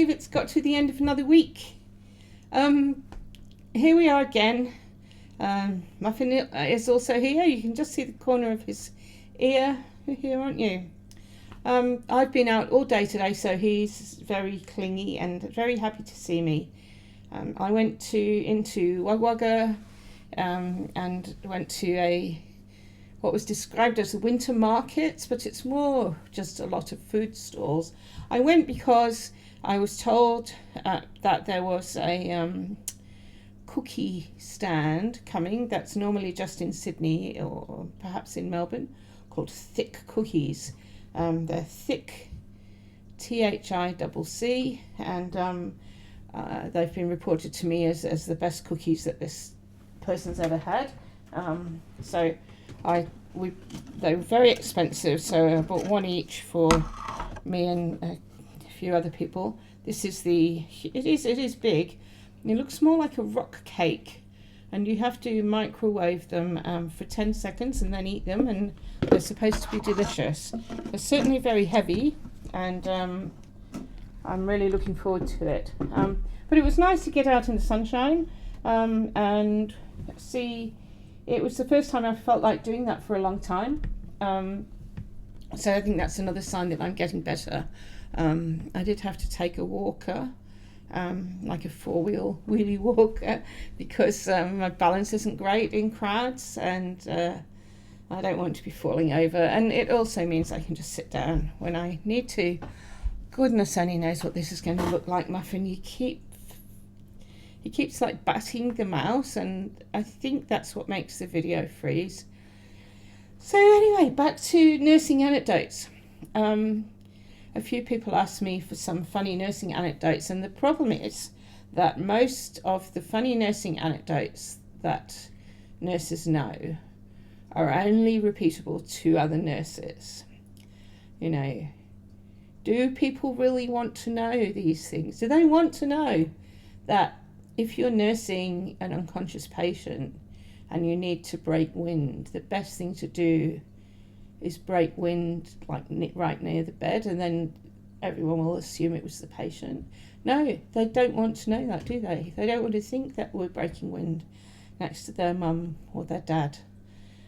believe it's got to the end of another week. Here we are again. Muffin is also here. You can just see the corner of his ear here, aren't you? I've been out all day today, so he's very clingy and very happy to see me. I went into Wagga Wagga and went to what was described as a winter market, but it's more just a lot of food stalls. I went because I was told that there was a cookie stand coming that's normally just in Sydney or perhaps in Melbourne, called Thick Cookies. They're thick, THICC, and they've been reported to me as the best cookies that this person's ever had. So they were very expensive, so I bought one each for me and a few other people. This is it is big. It looks more like a rock cake, and you have to microwave them for 10 seconds and then eat them, and they're supposed to be delicious. They're certainly very heavy, and I'm really looking forward to it. But it was nice to get out in the sunshine and see. It was the first time I felt like doing that for a long time. So I think that's another sign that I'm getting better. I did have to take a walker, like a four-wheel wheelie walker, because my balance isn't great in crowds, and I don't want to be falling over. And it also means I can just sit down when I need to. Goodness only knows what this is going to look like, Muffin. He keeps like batting the mouse, and I think that's what makes the video freeze. So anyway, back to nursing anecdotes. A few people asked me for some funny nursing anecdotes, and the problem is that most of the funny nursing anecdotes that nurses know are only repeatable to other nurses. You know, do people really want to know these things? Do they want to know that if you're nursing an unconscious patient and you need to break wind, the best thing to do is break wind like right near the bed, and then everyone will assume it was the patient? No, they don't want to know that, do they? They don't want to think that we're breaking wind next to their mum or their dad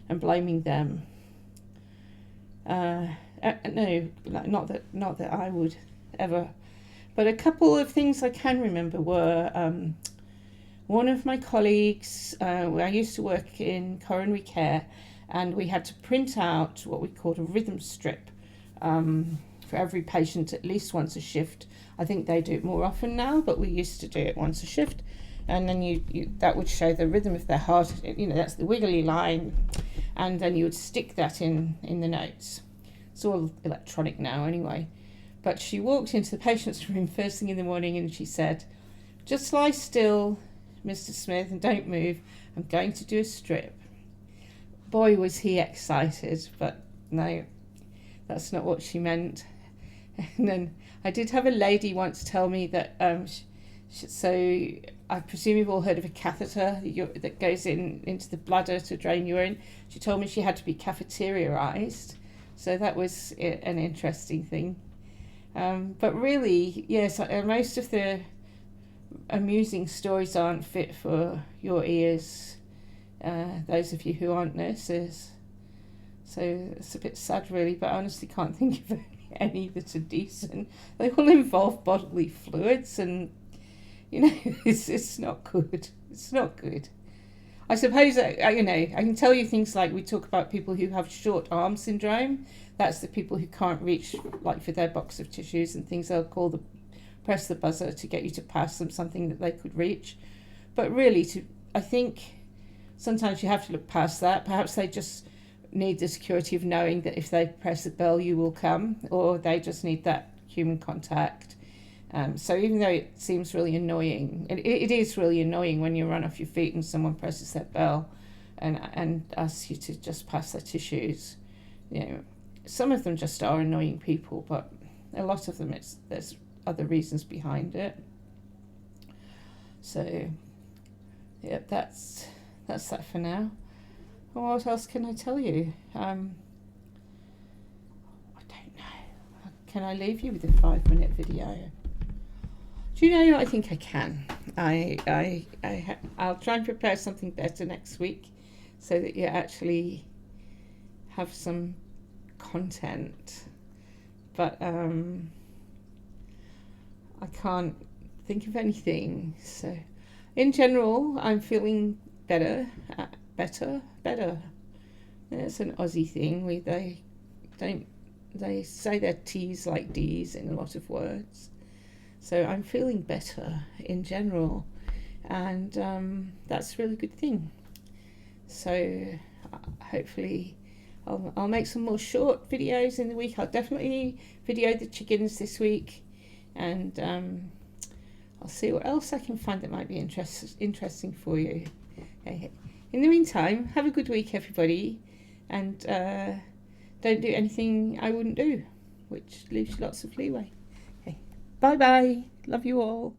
and blaming them. No, not that I would ever. But a couple of things I can remember were one of my colleagues, I used to work in coronary care, and we had to print out what we called a rhythm strip for every patient at least once a shift. I think they do it more often now, but we used to do it once a shift. And then you that would show the rhythm of their heart, that's the wiggly line, and then you would stick that in the notes. It's all electronic now anyway. But she walked into the patient's room first thing in the morning and she said, "Just lie still, Mr. Smith, and don't move. I'm going to do a strip." Boy, was he excited, but no, that's not what she meant. And then I did have a lady once tell me that, so I presume you've all heard of a catheter that goes into the bladder to drain urine. She told me she had to be cafeteriaized, so that was an interesting thing. But really, yes, most of the amusing stories aren't fit for your ears, those of you who aren't nurses. So it's a bit sad really, but I honestly can't think of any that are decent. They all involve bodily fluids, and it's not good. It's not good. I suppose I can tell you things like, we talk about people who have short arm syndrome. That's the people who can't reach like for their box of tissues and things. They'll press the buzzer to get you to pass them something that they could reach. But really, I think sometimes you have to look past that. Perhaps they just need the security of knowing that if they press the bell, you will come, or they just need that human contact. So even though it seems really annoying, it is really annoying when you run off your feet and someone presses that bell and asks you to just pass their tissues. Some of them just are annoying people, but a lot of them there's other reasons behind it. So yeah, that's that for now. What else can I tell you? I don't know. Can I leave you with a 5-minute video? Do you know, I think I can. I'll try and prepare something better next week so that you actually have some content. But I can't think of anything. So, in general, I'm feeling better. Better. It's an Aussie thing. They say their T's like D's in a lot of words. So I'm feeling better in general, and that's a really good thing. So hopefully I'll make some more short videos in the week. I'll definitely video the chickens this week, and I'll see what else I can find that might be interesting for you. Okay. In the meantime, have a good week, everybody, and don't do anything I wouldn't do, which leaves lots of leeway. Okay. Bye bye. Love you all.